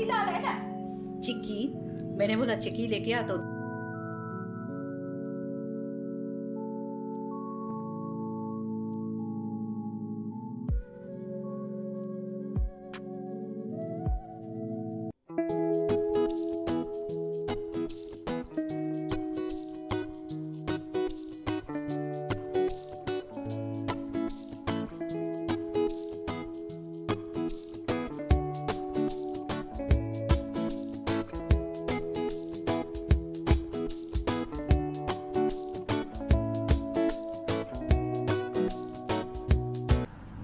दाल है ना, चिक्की। मैंने बोला चिक्की लेके आ तो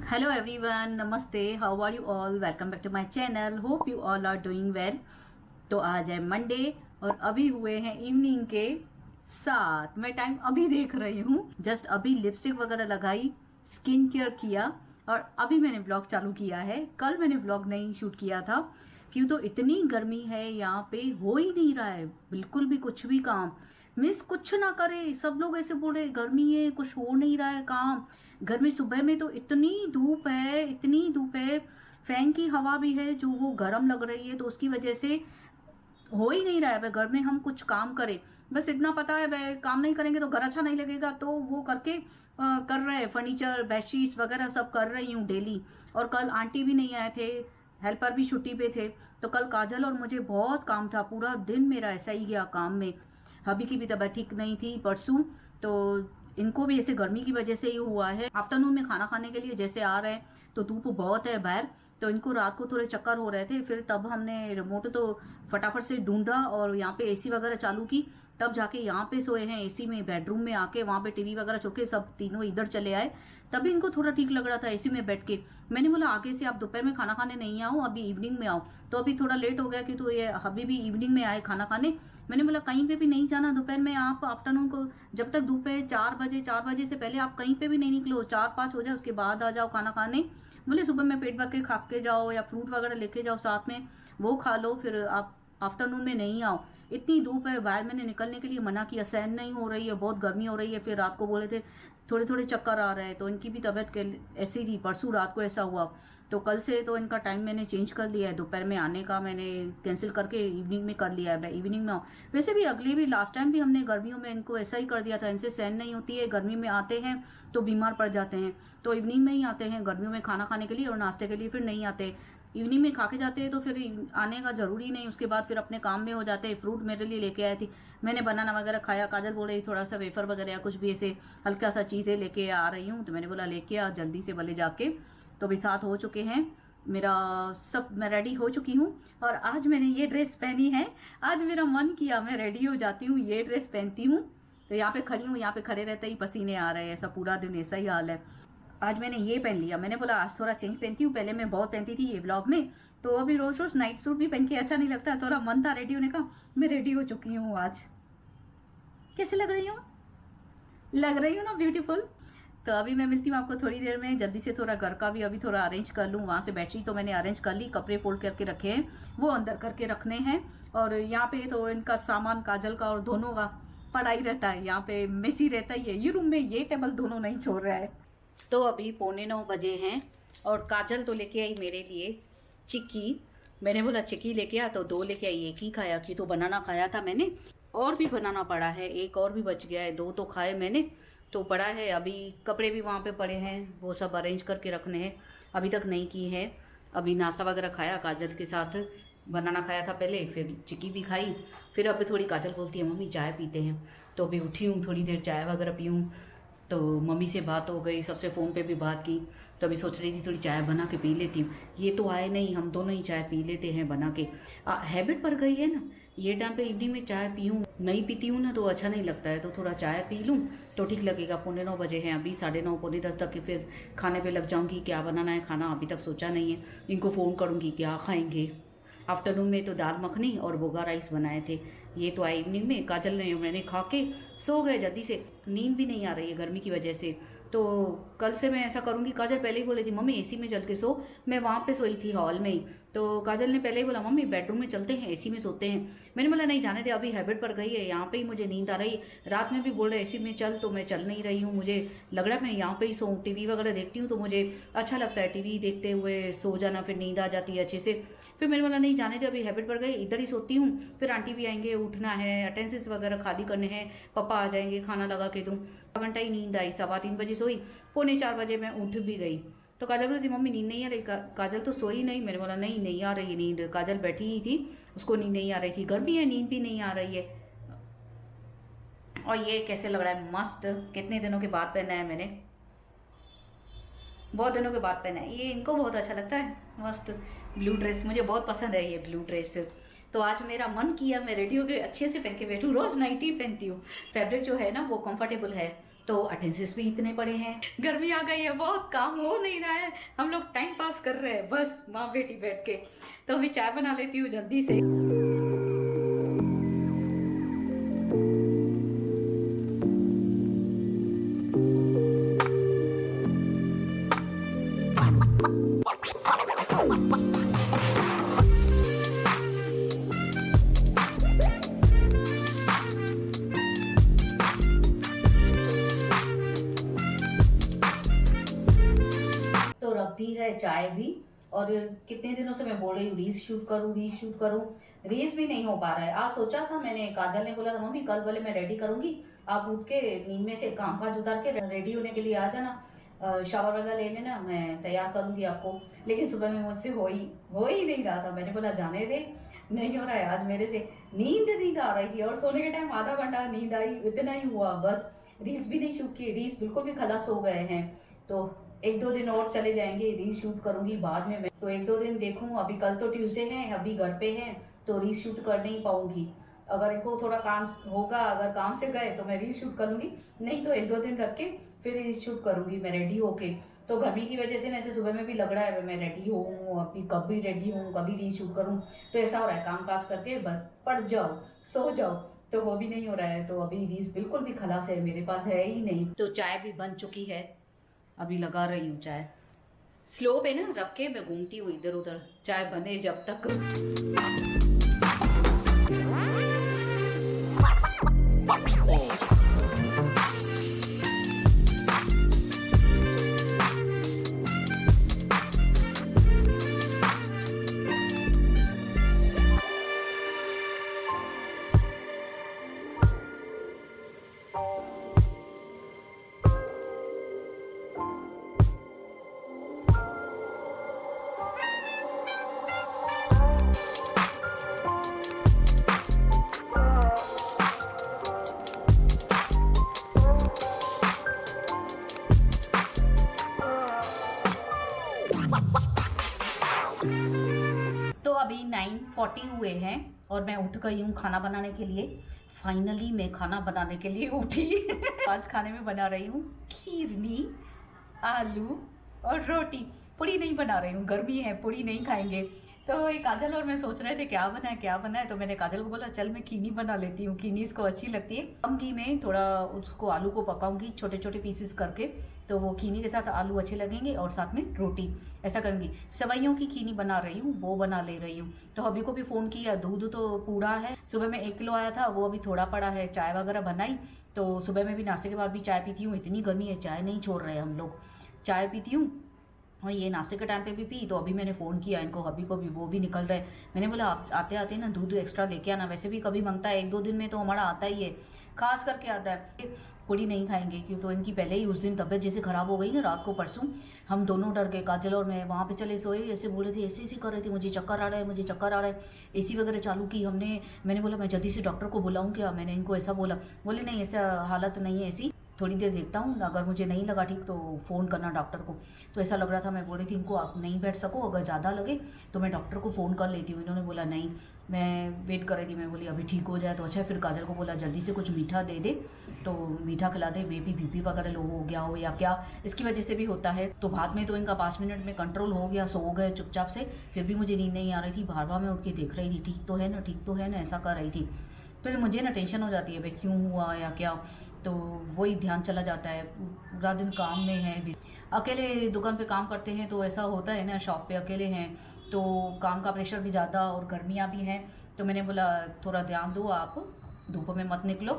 हेलो एवरीवन, नमस्ते, how are you all, welcome back to my channel, hope you all are doing well. तो आज है मंडे और अभी हुए हैं इवनिंग के 7। मैं टाइम अभी देख रही हूँ, जस्ट अभी लिपस्टिक वगैरह लगाई, स्किन केयर किया और अभी मैंने व्लॉग चालू किया है। कल मैंने व्लॉग नहीं शूट किया था क्यों, तो इतनी गर्मी है यहाँ पे, हो ही नहीं रहा है बिल्कुल भी कुछ भी काम। मिस कुछ ना करे, सब लोग ऐसे बोल रहे गर्मी है, कुछ हो नहीं रहा है काम। घर में सुबह में तो इतनी धूप है, इतनी धूप है, फैन की हवा भी है जो वो गर्म लग रही है, तो उसकी वजह से हो ही नहीं रहा है घर में हम कुछ काम करें। बस इतना पता है भाई, काम नहीं करेंगे तो घर अच्छा नहीं लगेगा, तो वो करके कर रहे हैं। फर्नीचर, बेडशीट्स वगैरह सब कर रही हूँ डेली। और कल आंटी भी नहीं आए थे, हेल्पर भी छुट्टी पे थे, तो कल काजल और मुझे बहुत काम था, पूरा दिन मेरा ऐसा ही गया काम में। हबी की भी तबीयत ठीक नहीं थी परसों, तो इनको भी ऐसे गर्मी की वजह से ही हुआ है। आफ्टरनून में खाना खाने के लिए जैसे आ रहे हैं तो धूप बहुत है बाहर, तो इनको रात को थोड़े चक्कर हो रहे थे। फिर तब हमने रिमोट तो फटाफट से ढूंढा और यहाँ पे एसी वगैरह चालू की, तब जाके यहाँ पे सोए हैं एसी में। बेडरूम में आके वहां पे टीवी वगैरह चौके सब तीनों इधर चले आए, तभी इनको थोड़ा ठीक लग रहा था एसी में बैठ के। मैंने बोला आगे से आप दोपहर में खाना खाने नहीं आओ, अभी इवनिंग में आओ। तो अभी थोड़ा लेट हो गया कि तो ये अभी भी इवनिंग में आए खाना खाने। मैंने बोला कहीं पे भी नहीं जाना दोपहर में, आप आफ्टरनून को जब तक दोपहर 4 बजे से पहले आप कहीं पे भी नहीं निकलो, 4-5 हो जाए उसके बाद आ जाओ खाना खाने। बोले सुबह में पेट भर के खा के जाओ या फ्रूट वगैरह लेके जाओ साथ में, वो खा लो, फिर आप आफ्टरनून में नहीं आओ। इतनी धूप है बाहर, मैंने निकलने के लिए मना किया, सहन नहीं हो रही है, बहुत गर्मी हो रही है। फिर रात को बोले थे थोड़े थोड़े चक्कर आ रहे हैं, तो इनकी भी तबीयत ऐसी थी, परसों रात को ऐसा हुआ। तो कल से तो इनका टाइम मैंने चेंज कर लिया है, दोपहर में आने का मैंने कैंसिल करके इवनिंग में कर लिया है, इवनिंग में आओ। वैसे भी अगली भी लास्ट टाइम भी हमने गर्मियों में इनको ऐसा ही कर दिया था, इनसे सहन नहीं होती है, गर्मी में आते हैं तो बीमार पड़ जाते हैं, तो इवनिंग में ही आते हैं गर्मियों में खाना खाने के लिए और नाश्ते के लिए फिर नहीं आते। इवनिंग में खा के जाते हैं तो फिर आने का जरूरी नहीं, उसके बाद फिर अपने काम में हो जाते हैं। फ्रूट मेरे लिए लेके आई थी, मैंने बनाना वगैरह खाया। काजल बोले थोड़ा सा वेफर वगैरह या कुछ भी ऐसे हल्का सा चीजें लेके आ रही हूँ, तो मैंने बोला लेके आ जल्दी से भले जाके। तो अभी 7 हो चुके हैं, मेरा सब मैं रेडी हो चुकी हूँ। और आज मैंने ये ड्रेस पहनी है, आज मेरा मन किया मैं रेडी हो जाती हूँ, ये ड्रेस पहनती हूँ। तो यहाँ पे खड़ी हूँ, यहाँ पे खड़े रहते ही पसीने आ रहे हैं, ऐसा पूरा दिन ऐसा ही हाल है। आज मैंने ये पहन लिया, मैंने बोला आज थोड़ा चेंज पहनती हूँ, पहले मैं बहुत पहनती थी ये व्लॉग में, तो अभी रोज रोज नाइट सूट भी पहन के अच्छा नहीं लगता, थोड़ा मन था रेडी होने का, मैं रेडी हो चुकी हूँ आज। कैसे लग रही हूँ? लग रही हूँ ना ब्यूटीफुल। तो अभी मैं मिलती हूँ आपको थोड़ी देर में, जल्दी से थोड़ा घर का भी अभी थोड़ा अरेंज कर लूँ। वहां से बेडशीट तो मैंने अरेंज कर ली, कपड़े फोल्ड करके रखे हैं, वो अंदर करके रखने हैं। और यहाँ पे तो इनका सामान काजल का और दोनों का पड़ा ही रहता है, यहाँ पे मेसी रहता ही है, ये रूम में ये टेबल दोनों नहीं छोड़ रहा है। तो अभी 8:45 बजे हैं और काजल तो लेके आई मेरे लिए चिक्की। मैंने बोला चिक्की लेके आ, तो 2 लेके आई, एक ही खाया क्यों, तो बनाना खाया था मैंने, और भी बनाना पड़ा है, एक और भी बच गया है, 2 तो खाए मैंने, तो पड़ा है। अभी कपड़े भी वहाँ पे पड़े हैं, वो सब अरेंज करके रखने हैं, अभी तक नहीं की है। अभी नाश्ता वगैरह खाया काजल के साथ, बनाना खाया था पहले, फिर चिक्की भी खाई। फिर अभी थोड़ी काजल बोलती है मम्मी चाय पीते हैं, तो अभी उठी हूँ, थोड़ी देर चाय वगैरह पीऊँ। तो मम्मी से बात हो गई, सबसे फ़ोन पे भी बात की, तो अभी सोच रही थी थोड़ी चाय बना के पी लेती हूँ। ये तो आए नहीं, हम दोनों ही चाय पी लेते हैं बना के, हैबिट पड़ गई है ना, ये टाइम पे इवनिंग में चाय पीऊँ, नहीं पीती हूँ ना तो अच्छा नहीं लगता है, तो थोड़ा चाय पी लूँ तो ठीक लगेगा। 8:45 बजे हैं अभी, 9:30 10 तक फिर खाने पे लग जाऊँगी। क्या बनाना है खाना अभी तक सोचा नहीं है, इनको फ़ोन करूँगी क्या खाएंगे। आफ्टरनून में तो दाल मखनी और बोगा राइस बनाए थे, ये तो आए इवनिंग में। काजल ने मैंने खा के सो गए जल्दी से, नींद भी नहीं आ रही है गर्मी की वजह से। तो कल से मैं ऐसा करूँगी। काजल पहले ही बोली थी मम्मी एसी में चल के सो, मैं वहाँ पे सोई थी हॉल में ही। तो काजल ने पहले ही बोला मम्मी बेडरूम में चलते हैं, एसी में सोते हैं। मैंने बोला नहीं जाने दे, अभी हैबिट पड़ गई है, यहाँ पे ही मुझे नींद आ रही है। रात में भी बोल रहे एसी में चल, तो मैं चल नहीं रही हूँ, मुझे लग रहा है मैं यहाँ पे ही सोऊं। टीवी वगैरह देखती हूँ तो मुझे अच्छा लगता है टीवी देखते हुए सो जाना, फिर नींद आ जाती है अच्छे से। फिर मैंने बोला नहीं जाने दे, अभी हैबिट पड़ गई, इधर ही सोती हूँ। फिर आंटी भी आएंगे, उठना है, अटेंडेंस वगैरह खाली करने हैं, पापा आ जाएंगे, खाना लगा के दूँ। घंटा ही नींद आई, 3:15 बजे सोई, 3:45 बजे मैं उठ भी गई। तो काजल बोली थी मम्मी नींद नहीं आ रही। काजल तो सोई नहीं। मैंने बोला नहीं नहीं आ रही है नींद। काजल बैठी ही थी, उसको नींद नहीं आ रही थी, गर्मी है नींद भी नहीं आ रही है। और ये कैसे लग रहा है, मस्त, कितने दिनों के बाद पहना है मैंने, बहुत दिनों के बाद पहना है। ये इनको बहुत अच्छा लगता है, मस्त ब्लू ड्रेस, मुझे बहुत पसंद है ये ब्लू ड्रेस। तो आज मेरा मन किया मैं रेडी होकर अच्छे से पहन के बैठूँ। रोज नाइटी पहनती हूँ, फैब्रिक जो है ना वो कंफर्टेबल है। तो अटेंडेंस भी इतने पड़े हैं, गर्मी आ गई है, बहुत काम हो नहीं रहा है, हम लोग टाइम पास कर रहे हैं बस माँ बेटी बैठ के। तो अभी चाय बना लेती हूँ जल्दी से। तो रख दी है चाय भी। और कितने दिनों से मैं बोल रही हूँ रील्स शूट करूँ, रील्स शूट करूँ, रील्स भी नहीं हो पा रहा है। आज सोचा था मैंने, काजल ने बोला था मम्मी कल वाले मैं रेडी करूंगी, आप उठ के नींद में से काम काज उतार के रेडी होने के लिए आ जाना, शावर वगैरह ले लेना, मैं तैयार करूंगी आपको। लेकिन सुबह में मुझसे हो ही नहीं रहा था। मैंने बोला जाने दे, नहीं हो रहा है आज मेरे से। नींद आ रही थी और सोने के टाइम आधा घंटा नींद आई, इतना ही हुआ बस। रील्स भी नहीं शूट किए, रील्स बिल्कुल भी खलास हो गए हैं। तो 1-2 दिन और चले जाएंगे, रील शूट करूंगी बाद में मैं। तो 1-2 दिन देखूं, अभी कल तो ट्यूसडे है, अभी घर पे है तो रील शूट कर नहीं पाऊंगी। अगर इनको थोड़ा काम होगा, अगर काम से गए तो मैं रील शूट करूंगी, नहीं तो 1-2 दिन रख के फिर रील शूट करूंगी मैं रेडी होके। तो गर्मी की वजह से ना ऐसे सुबह में भी लग रहा है मैं रेडी हूँ, अभी कब भी रेडी हूँ, कभी रील शूट करूँ। तो ऐसा हो रहा है काम काज करके बस पड़ जाओ, सो जाओ, तो वो भी नहीं हो रहा है। तो अभी रील्स बिल्कुल भी खलास है, मेरे पास है ही नहीं। तो चाय भी बन चुकी है, अभी लगा रही हूँ चाय। स्लो पे ना रख के मैं घूमती हूँ इधर उधर, चाय बने जब तक। तो अभी 9:40 हुए हैं और मैं उठ गई हूँ खाना बनाने के लिए। फाइनली मैं खाना बनाने के लिए उठी। आज खाने में बना रही हूँ खीरनी, आलू और रोटी। पूड़ी नहीं बना रही हूँ, गर्मी है, पूड़ी नहीं खाएंगे। तो ये काजल और मैं सोच रहे थे क्या बनाए। तो मैंने काजल को बोला चल मैं खीनी बना लेती हूँ, खीनी इसको अच्छी लगती है। कम घी में थोड़ा उसको आलू को पकाऊंगी छोटे छोटे पीसेस करके, तो वो खीनी के साथ आलू अच्छे लगेंगे और साथ में रोटी। ऐसा करूँगी। सेवइयों की खीनी बना रही हूँ, वो बना ले रही हूँ। तो अभी को भी फ़ोन किया, दूध तो पूरा है, सुबह में 1 किलो आया था, वो अभी थोड़ा पड़ा है। चाय वगैरह बनाई, तो सुबह में भी नाश्ते के बाद भी चाय पीती हूँ। इतनी गर्मी है, चाय नहीं छोड़ रहे हम लोग, चाय पीती हूँ। और ये नाश्ते के टाइम पे भी पी। तो अभी मैंने फ़ोन किया इनको, अभी को भी, वो भी निकल रहे। मैंने बोला आप आते आते ना दूध एक्स्ट्रा लेके आना। वैसे भी कभी मांगता है, 1-2 दिन में तो हमारा आता ही है, खास करके आता है। पूड़ी नहीं खाएंगे क्यों, तो इनकी पहले ही उस दिन तबीयत जैसे ख़राब हो गई ना, रात को परसों हम दोनों डर गए, काजल और मैं। वहाँ पे चले सोए, ऐसे बोल रहे थे, ऐसे कर रहे थे, मुझे चक्कर आ रहा है, मुझे चक्कर आ रहा है। एसी वगैरह चालू की हमने। मैंने बोला मैं जल्दी से डॉक्टर को बुलाऊँ क्या, मैंने इनको ऐसा बोला। बोले नहीं ऐसा हालत नहीं है ऐसी, थोड़ी देर देखता हूँ, अगर मुझे नहीं लगा ठीक तो फ़ोन करना डॉक्टर को। तो ऐसा लग रहा था, मैं बोल रही थी इनको आप नहीं बैठ सको, अगर ज़्यादा लगे तो मैं डॉक्टर को फ़ोन कर लेती हूँ। इन्होंने बोला नहीं, मैं वेट कर रही थी। मैं बोली अभी ठीक हो जाए तो अच्छा है। फिर काजल को बोला जल्दी से कुछ मीठा दे दे, तो मीठा खिला दे, मे बी बीपी वगैरह लो हो गया हो या क्या, इसकी वजह से भी होता है। तो बाद में तो इनका 5 मिनट में कंट्रोल हो गया, सो गए चुपचाप से। फिर भी मुझे नींद नहीं आ रही थी, बार बार मैं उठ के देख रही थी ठीक तो है ना, ठीक तो है ना, ऐसा कर रही थी। फिर मुझे ना टेंशन हो जाती है भाई क्यों हुआ या क्या। तो वही ध्यान चला जाता है, पूरा दिन काम में है। अकेले दुकान पे काम करते हैं तो ऐसा होता है ना, शॉप पे अकेले हैं तो काम का प्रेशर भी ज़्यादा और गर्मियाँ भी हैं। तो मैंने बोला थोड़ा ध्यान दो, आप धूप में मत निकलो।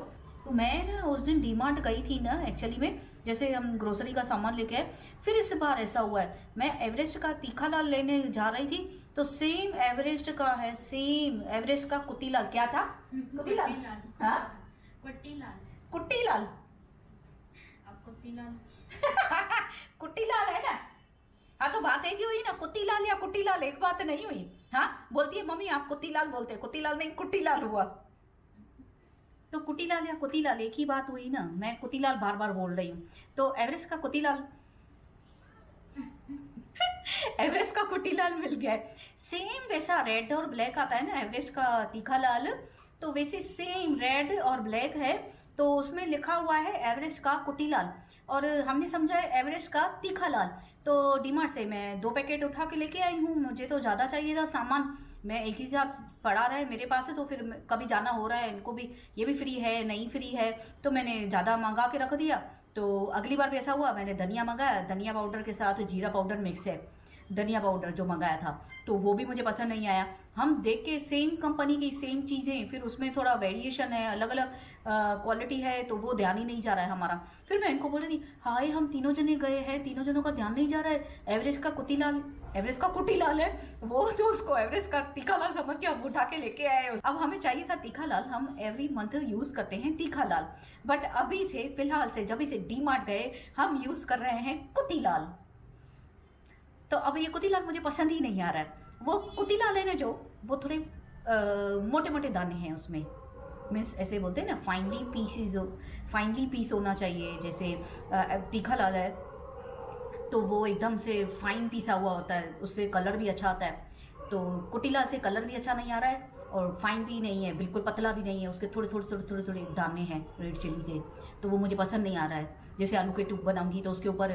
तो मैं ना उस दिन डीमार्ट गई थी ना, एक्चुअली में जैसे हम ग्रोसरी का सामान लेके आए। फिर इस बार ऐसा हुआ है, मैं एवरेस्ट का तीखा लाल लेने जा रही थी तो सेम एवरेस्ट का है, सेम एवरेस्ट का कुट्टी लाल। क्या था? कुट्टी लाल। हाँ, कुट्टी लाल। कुट्टी लाल। अब कुट्टी लाल कुट्टी लाल है ना। हाँ, तो बात एक ही हुई ना, कुट्टी लाल या कुट्टी लाल एक बात नहीं हुई। हाँ, बोलती है मम्मी आप कुट्टी लाल बोलते, कुट्टी लाल नहीं कुट्टी लाल हुआ। तो कुट्टी लाल या कुट्टी लाल एक ही बात हुई ना, मैं कुट्टी लाल बार बार बोल रही हूँ। तो एवरेस्ट का कुट्टी लाल एवरेस्ट का कुट्टी लाल मिल गया है। सेम वैसा रेड और ब्लैक आता है ना एवरेस्ट का तीखा लाल, तो वैसे सेम रेड और ब्लैक है। तो उसमें लिखा हुआ है एवरेस्ट का कुट्टी लाल और हमने समझा है एवरेस्ट का तीखा लाल। तो डीमार्ट से मैं 2 पैकेट उठा के लेके आई हूँ, मुझे तो ज़्यादा चाहिए था सामान। मैं एक ही साथ पड़ा रहा है मेरे पास है, तो फिर कभी जाना हो रहा है, इनको भी ये भी फ्री है नहीं फ्री है, तो मैंने ज़्यादा मंगा के रख दिया। तो अगली बार भी ऐसा हुआ, मैंने धनिया मंगाया, धनिया पाउडर के साथ जीरा पाउडर मिक्स है, धनिया पाउडर जो मंगाया था, तो वो भी मुझे पसंद नहीं आया। हम देख के सेम कंपनी की सेम चीज़ें, फिर उसमें थोड़ा वेरिएशन है, अलग अलग क्वालिटी है, तो वो ध्यान ही नहीं जा रहा है हमारा। फिर मैं इनको बोल रही थी हाय हम तीनों जने गए हैं, तीनों जनों का ध्यान नहीं जा रहा है। एवरेस्ट का कुट्टी लाल, एवरेस्ट का कुट्टी लाल है वो, तो उसको एवरेस्ट का तीखा लाल समझ के हम उठा के लेके आए। अब हमें चाहिए था तीखा लाल, हम एवरी मंथ यूज करते हैं तीखा लाल, बट अभी से फिलहाल से जब से डीमार्ट गए हम यूज कर रहे हैं कुट्टी लाल। तो अब ये कुट्टी लाल मुझे पसंद ही नहीं आ रहा है। वो कुट्टी लाल है ना जो, वो थोड़े मोटे मोटे दाने हैं उसमें, मीन्स ऐसे बोलते हैं ना फाइनली पीस होना चाहिए। जैसे तीखा लाल है तो वो एकदम से फाइन पीसा हुआ होता है, उससे कलर भी अच्छा आता है। तो कुट्टी लाल से कलर भी अच्छा नहीं आ रहा है और फाइन भी नहीं है, बिल्कुल पतला भी नहीं है, उसके थोड़े थोड़े दाने हैं रेड चिली के, तो वो मुझे पसंद नहीं आ रहा है। जैसे आलू के टूप बनाऊंगी तो उसके ऊपर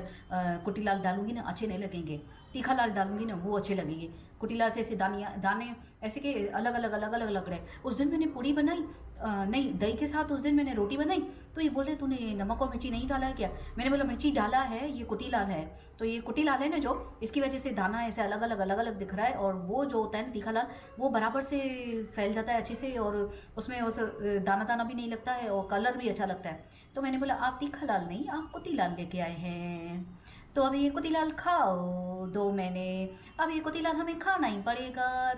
कुट्टी लाल डालूंगी ना, अच्छे नहीं लगेंगे। तीखा लाल डालूंगी ना, वो अच्छे लगेंगे। कुट्टी लाल से ऐसे दाने ऐसे के अलग अलग लग रहे। उस दिन मैंने पूड़ी बनाई, नहीं दही के साथ उस दिन मैंने रोटी बनाई, तो ये बोल रहे तूने नमक और मिर्ची नहीं डाला है क्या? मैंने बोला मिर्ची डाला है, ये कुट्टी लाल है। तो ये कुट्टी लाल है ना जो, इसकी वजह से दाना ऐसे अलग अलग दिख रहा है, और वो जो होता है ना तीखा लाल, वो बराबर से फैल जाता है अच्छे से, और उसमें उस दाना भी नहीं लगता है और कलर भी अच्छा लगता है। तो मैंने बोला आप तीखा लाल नहीं, आप कुट्टी लाल लेके आए हैं, तो अब ये कुट्टी लाल खाओ दो मैंने, अब ये कुट्टी लाल हमें खाना ही पड़ेगा,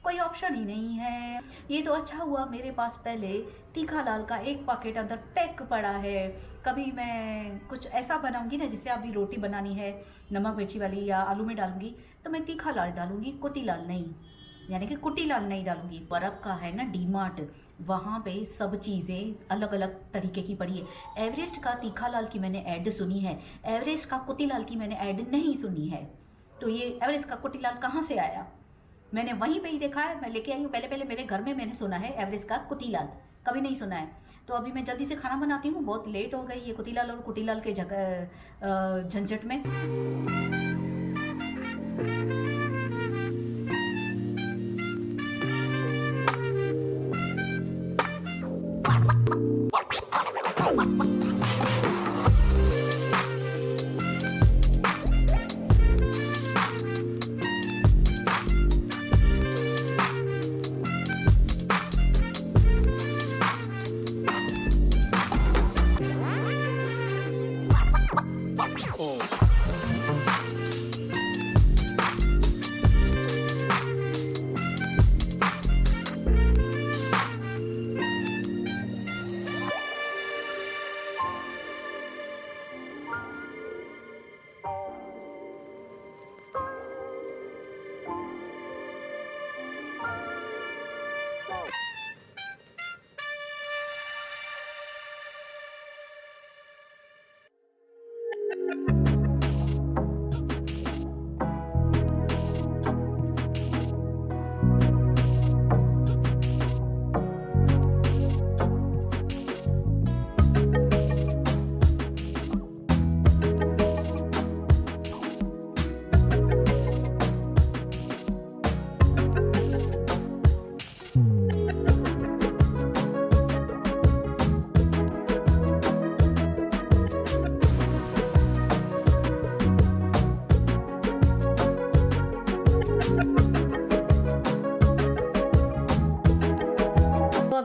कोई ऑप्शन ही नहीं है। ये तो अच्छा हुआ मेरे पास पहले तीखा लाल का 1 पैकेट अंदर पैक पड़ा है। कभी मैं कुछ ऐसा बनाऊंगी ना, जैसे अभी रोटी बनानी है नमक मिर्ची वाली या आलू में डालूंगी, तो मैं तीखा लाल डालूंगी, कुट्टी लाल नहीं, यानी कि कुट्टी लाल नहीं डालूंगी। बर्फ का है ना डीमार्ट, वहाँ पे सब चीज़ें अलग अलग तरीके की पड़ी है। एवरेस्ट का तीखा लाल की मैंने ऐड सुनी है, एवरेस्ट का कुट्टी लाल की मैंने ऐड नहीं सुनी है। तो ये एवरेस्ट का कुट्टी लाल कहाँ से आया? मैंने वहीं पे ही देखा है, मैं लेके आई हूँ। पहले मेरे घर में मैंने सुना है एवरेस्ट का कुट्टी लाल, कभी नहीं सुना है। तो अभी मैं जल्दी से खाना बनाती हूँ, बहुत लेट हो गई ये कुट्टी लाल और कुट्टी लाल के झंझट में।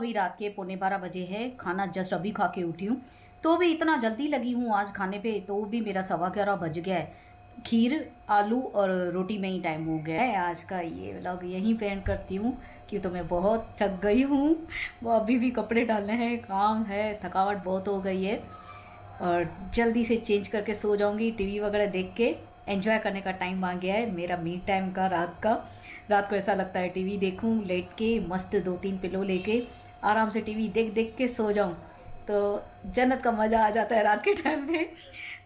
अभी रात के 11:15 बजे है, खाना जस्ट अभी खा के उठी हूँ। तो भी इतना जल्दी लगी हूँ आज खाने पे, तो भी मेरा 11:15 बज गया है। खीर, आलू और रोटी में ही टाइम हो गया है। आज का ये व्लॉग यहीं पे एंड करती हूँ, क्यों तो मैं बहुत थक गई हूँ। वो अभी भी कपड़े डालने हैं, काम है, थकावट बहुत हो गई है और जल्दी से चेंज करके सो जाऊँगी। टीवी वगैरह देख के एंजॉय करने का टाइम आ गया है मेरा, मी टाइम का, रात का। रात को ऐसा लगता है टीवी देखूं लेट के, मस्त 2-3 पिलो लेके आराम से टीवी देख देख के सो जाऊं, तो जन्नत का मज़ा आ जाता है रात के टाइम में।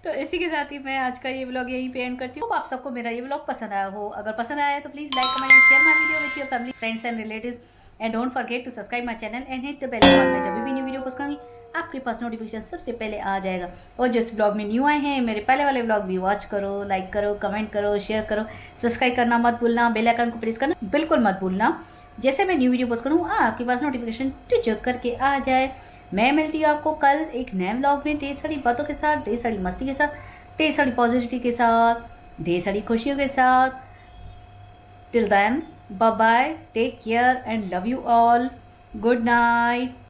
तो इसी के साथ ही मैं आज का ये व्लॉग यहीं पे एंड करती हूँ। आप सबको मेरा ये व्लॉग पसंद आया हो, अगर पसंद आया है तो please like, comment and share my video with your family, friends and relatives and don't forget to subscribe my channel and hit the bell icon. मैं जब भी न्यू वीडियो पोस्ट करूँगी आपके पास नोटिफिकेशन सबसे पहले आ जाएगा। और जिस ब्लॉग में न्यू आए हैं, मेरे पहले वाले ब्लॉग भी वॉच करो, लाइक करो, कमेंट करो, शेयर करो, सब्सक्राइब करना मत भूलना, बेल आइकन को प्रेस करना बिल्कुल मत भूलना। जैसे मैं न्यू वीडियो पोस्ट करूँ आपके पास नोटिफिकेशन टिचक करके आ जाए। मैं मिलती हूँ आपको कल एक नए ब्लॉग में, ढेर सारी बातों के साथ, ढेर सारी मस्ती के साथ, ढेर सारी पॉजिटिविटी के साथ, ढेर सारी खुशियों के साथ। Till then, bye bye, take care and love you all, good night.